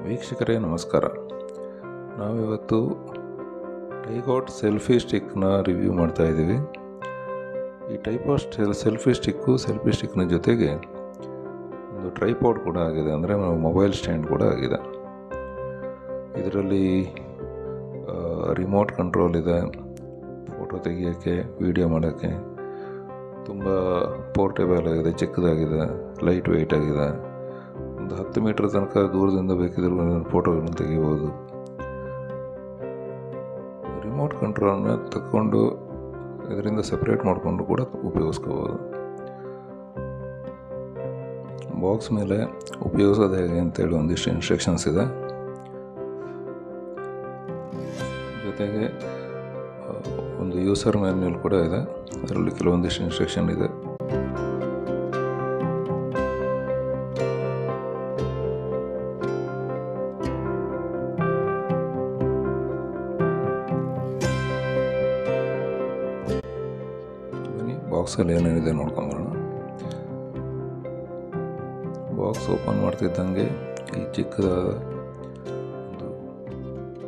ವೀಕ್ಷಕರೇ ನಮಸ್ಕಾರ. ನಾವಿವತ್ತು ಟೈಗಾಟ್ ಸೆಲ್ಫಿ ಸ್ಟಿಕ್ನ ರಿವ್ಯೂ ಮಾಡ್ತಾ ಇದ್ದೀವಿ. ಈ ಟೈಪ್ ಆಫ್ ಸೆಲ್ಫಿ ಸ್ಟಿಕ್ನ ಜೊತೆಗೆ ಒಂದು ಟ್ರೈಪಾಡ್ ಕೂಡ ಆಗಿದೆ, ಅಂದರೆ ಮೊಬೈಲ್ ಸ್ಟ್ಯಾಂಡ್ ಕೂಡ ಆಗಿದೆ. ಇದರಲ್ಲಿ ರಿಮೋಟ್ ಕಂಟ್ರೋಲ್ ಇದೆ, ಫೋಟೋ ತೆಗಿಯೋಕ್ಕೆ, ವಿಡಿಯೋ ಮಾಡೋಕ್ಕೆ. ತುಂಬ ಪೋರ್ಟೇಬಲ್ ಆಗಿದೆ, ಚಿಕ್ಕದಾಗಿದೆ, ಲೈಟ್ ವೆಯ್ಟ್ ಆಗಿದೆ. ಒಂದು 10 ಮೀಟರ್ ತನಕ ದೂರದಿಂದ ಬೇಕಿದ್ರೂ ಫೋಟೋಗಳನ್ನು ತೆಗಿಬೋದು. ರಿಮೋಟ್ ಕಂಟ್ರೋಲ್ನ ತಗೊಂಡು ಇದರಿಂದ ಸಪ್ರೇಟ್ ಮಾಡಿಕೊಂಡು ಕೂಡ ಉಪಯೋಗಿಸ್ಕೋಬೋದು. ಬಾಕ್ಸ್ ಮೇಲೆ ಉಪಯೋಗಿಸೋದು ಹೇಗೆ ಅಂತೇಳಿ ಒಂದಿಷ್ಟು ಇನ್ಸ್ಟ್ರಕ್ಷನ್ಸ್ ಇದೆ. ಜೊತೆಗೆ ಒಂದು ಯೂಸರ್ ಮ್ಯಾನ್ಯುಯಲ್ ಕೂಡ ಇದೆ, ಅದರಲ್ಲಿ ಕೆಲವೊಂದಿಷ್ಟು ಇನ್ಸ್ಟ್ರಕ್ಷನ್ ಇದೆ. ಬಾಕ್ಸಲ್ಲಿ ಏನೇನಿದೆ ನೋಡ್ಕೊಂಬರೋಣ. ಬಾಕ್ಸ್ ಓಪನ್ ಮಾಡ್ತಿದ್ದಂಗೆ ಈ ಚಿಕ್ಕದಾದ ಒಂದು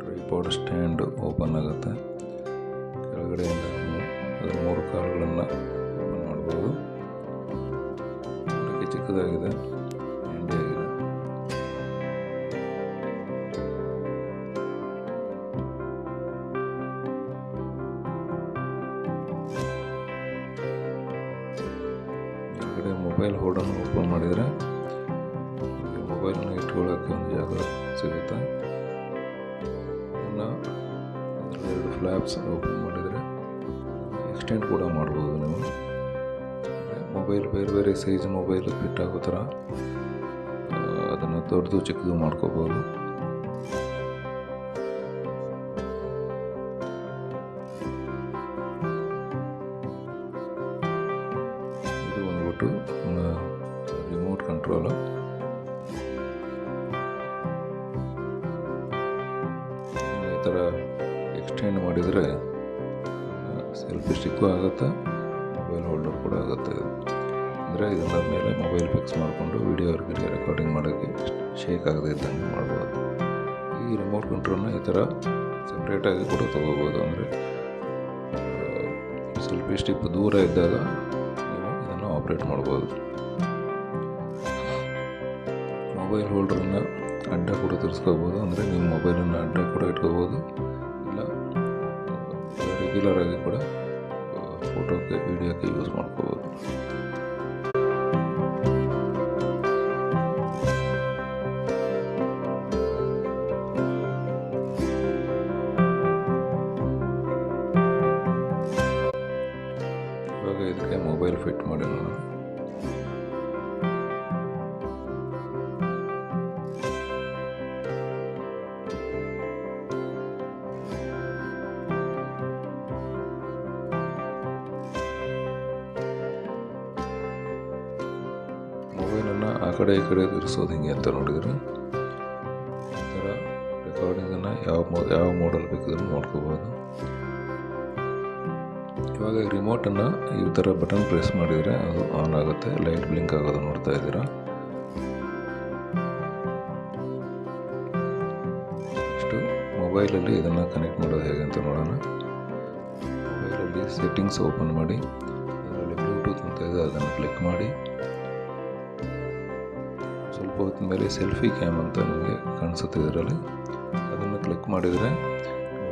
ಟ್ರೈಪಾಡ್ ಸ್ಟ್ಯಾಂಡ್ ಓಪನ್ ಆಗುತ್ತೆ. ಕೆಳಗಡೆಯಿಂದ ಅದರ 3 ಕಾಲುಗಳನ್ನು ಓಪನ್ ಮಾಡ್ಬೋದು. ಅದಕ್ಕೆ ಚಿಕ್ಕದಾಗಿದೆ, ಹ್ಯಾಂಡಿಯಾಗಿದೆ. ಕೆಳಗಡೆ ಮೊಬೈಲ್ ಹೋಲ್ಡನ್ನು ಓಪನ್ ಮಾಡಿದರೆ ಮೊಬೈಲ್ನ ಇಟ್ಕೊಳ್ಳೋಕ್ಕೆ ಒಂದು ಜಾಗ ಸಿಗುತ್ತೆ. ಅದನ್ನು ಅದರಲ್ಲಿ 2 ಫ್ಲ್ಯಾಪ್ಸ್ ಓಪನ್ ಮಾಡಿದರೆ ಎಕ್ಸ್ಟೆಂಡ್ ಕೂಡ ಮಾಡ್ಬೋದು. ನೀವು ಮೊಬೈಲ್ ಬೇರೆ ಬೇರೆ ಸೈಜ್ ಮೊಬೈಲ್ ಫಿಟ್ ಆಗೋ ಥರ ಅದನ್ನು ದೊಡ್ಡದು ಚಿಕ್ಕದು ಮಾಡ್ಕೋಬೋದು. ಇದು ಬಂದ್ಬಿಟ್ಟು ರಿಮೋಟ್ ಕಂಟ್ರೋಲು. ಈ ಥರ ಎಕ್ಸ್ಟೆಂಡ್ ಮಾಡಿದರೆ ಸೆಲ್ಫಿ ಸ್ಟಿಕ್ಕು ಆಗುತ್ತೆ, ಮೊಬೈಲ್ ಹೋಲ್ಡರ್ ಕೂಡ ಆಗುತ್ತೆ. ಅಂದರೆ ಇದನ್ನ ಮೇಲೆ ಮೊಬೈಲ್ ಫಿಕ್ಸ್ ಮಾಡಿಕೊಂಡು ವಿಡಿಯೋ ರೆಕಾರ್ಡಿಂಗ್ ಮಾಡೋಕ್ಕೆ ಶೇಕ್ ಆಗದೆ ಇದ್ದಂಗೆ ಮಾಡ್ಬೋದು. ಈ ರಿಮೋಟ್ ಕಂಟ್ರೋಲ್ನ ಈ ಥರ ಸಪ್ರೇಟಾಗಿ ಕೂಡ ತೊಗೋಬೋದು. ಅಂದರೆ ಸೆಲ್ಫಿ ಸ್ಟಿಕ್ ದೂರ ಇದ್ದಾಗ ನೀವು ಇದನ್ನು ಆಪ್ರೇಟ್ ಮಾಡ್ಬೋದು. ಮೊಬೈಲ್ ಹೋಲ್ಡರನ್ನು ಅಡ್ಡ ಕೂಡ ತಿರ್ಸ್ಕೋಬೋದು, ಅಂದರೆ ನೀವು ಮೊಬೈಲನ್ನು ಅಡ್ಡ ಕೂಡ ಇಟ್ಕೋಬೋದು, ಇಲ್ಲ ರೆಗ್ಯುಲರ್ ಆಗಿ ಕೂಡ ಫೋಟೋಕ್ಕೆ, ವಿಡಿಯೋಕ್ಕೆ ಯೂಸ್ ಮಾಡ್ಕೋಬೋದು. ಇವಾಗ ಇದಕ್ಕೆ ಮೊಬೈಲ್ ಫಿಟ್ ಮಾಡಿ ನೋಡೋಣ. ಮೊಬೈಲನ್ನು ಆ ಕಡೆ ಈ ಕಡೆ ತಿರ್ಸೋದು ಹಿಂಗೆ ಅಂತ ನೋಡಿದರೆ ಈ ಥರ ರೆಕಾರ್ಡಿಂಗನ್ನು ಯಾವ ಮೋಡಲ್ಲಿ ಬೇಕಿದ್ರೂ ಮಾಡ್ಕೋಬೋದು. ಇವಾಗ ರಿಮೋಟನ್ನು ಈ ಥರ ಬಟನ್ ಪ್ರೆಸ್ ಮಾಡಿದರೆ ಅದು ಆನ್ ಆಗುತ್ತೆ, ಲೈಟ್ ಬ್ಲಿಂಕ್ ಆಗೋದು ನೋಡ್ತಾ ಇದ್ದೀರಾ. ನೆಕ್ಸ್ಟು ಮೊಬೈಲಲ್ಲಿ ಇದನ್ನು ಕನೆಕ್ಟ್ ಮಾಡೋದು ಹೇಗೆ ಅಂತ ನೋಡೋಣ. ಮೊಬೈಲಲ್ಲಿ ಸೆಟ್ಟಿಂಗ್ಸ್ ಓಪನ್ ಮಾಡಿ, ಅದರಲ್ಲಿ ಬ್ಲೂಟೂತ್ ಅಂತ ಇದೆ, ಅದನ್ನು ಕ್ಲಿಕ್ ಮಾಡಿ ಸ್ವಲ್ಪ ಹೊತ್ತಿನ ಮೇಲೆ ಸೆಲ್ಫಿ ಕ್ಯಾಮ್ ಅಂತ ನಿಮಗೆ ಕಾಣಿಸುತ್ತೆ. ಇದರಲ್ಲಿ ಅದನ್ನು ಕ್ಲಿಕ್ ಮಾಡಿದರೆ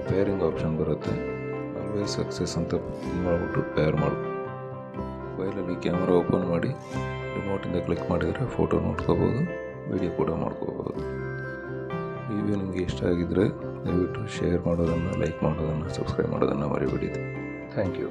ಪೇರಿಂಗ್ ಆಪ್ಷನ್ ಬರುತ್ತೆ. ಆಲ್ವೇಸ್ ಸಕ್ಸಸ್ ಅಂತ ಮಾಡಿಬಿಟ್ಟು ಪೇರ್ ಮಾಡ್ಬೋದು. ಮೊಬೈಲಲ್ಲಿ ಕ್ಯಾಮ್ರಾ ಓಪನ್ ಮಾಡಿ ರಿಮೋಟಿಂದ ಕ್ಲಿಕ್ ಮಾಡಿದರೆ ಫೋಟೋ ನೋಡ್ಕೋಬೋದು, ವಿಡಿಯೋ ಕೂಡ ಮಾಡ್ಕೋಬೋದು. ರಿವ್ಯೂ ನಿಮಗೆ ಇಷ್ಟ ಆಗಿದ್ದರೆ ದಯವಿಟ್ಟು ಶೇರ್ ಮಾಡೋದನ್ನು, ಲೈಕ್ ಮಾಡೋದನ್ನು, ಸಬ್ಸ್ಕ್ರೈಬ್ ಮಾಡೋದನ್ನು ಮರಿಬೇಡಿ. Thank you.